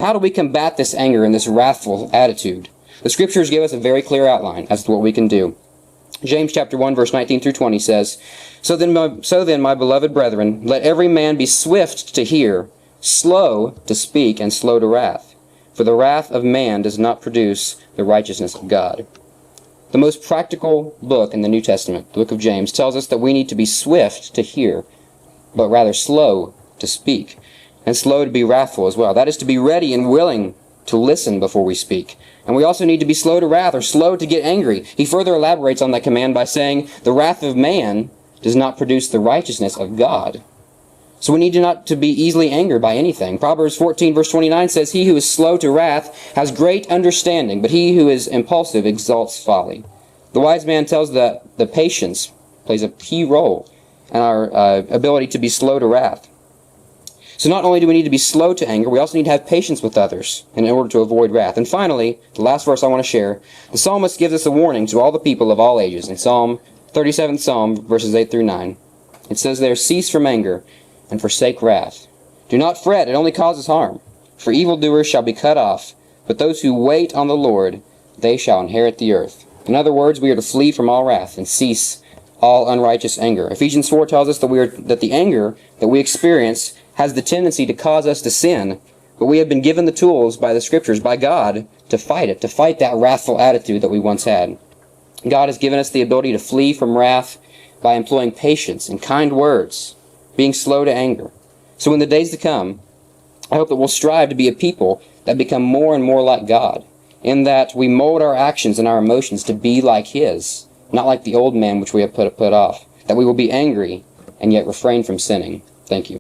How do we combat this anger and this wrathful attitude? The Scriptures give us a very clear outline as to what we can do. James chapter 1, verse 19 through 20 says, So then, my beloved brethren, let every man be swift to hear, slow to speak, and slow to wrath. For the wrath of man does not produce the righteousness of God. The most practical book in the New Testament, the book of James, tells us that we need to be swift to hear, but rather slow to speak, and slow to be wrathful as well. That is to be ready and willing to listen before we speak. And we also need to be slow to wrath, or slow to get angry. He further elaborates on that command by saying, the wrath of man does not produce the righteousness of God. So we need not to be easily angered by anything. Proverbs 14, verse 29 says, He who is slow to wrath has great understanding, but he who is impulsive exalts folly. The wise man tells that the patience plays a key role in our ability to be slow to wrath. So not only do we need to be slow to anger, we also need to have patience with others in order to avoid wrath. And finally, the last verse I want to share, the psalmist gives us a warning to all the people of all ages. In Psalm 37th Psalm, verses 8 through 9, it says there, Cease from anger and forsake wrath. Do not fret, it only causes harm. For evildoers shall be cut off, but those who wait on the Lord, they shall inherit the earth. In other words, we are to flee from all wrath and cease all unrighteous anger. Ephesians 4 tells us that the anger that we experience has the tendency to cause us to sin, but we have been given the tools by the Scriptures, by God, to fight it, to fight that wrathful attitude that we once had. God has given us the ability to flee from wrath by employing patience and kind words, being slow to anger. So in the days to come, I hope that we'll strive to be a people that become more and more like God, in that we mold our actions and our emotions to be like His, not like the old man which we have put off, that we will be angry and yet refrain from sinning. Thank you.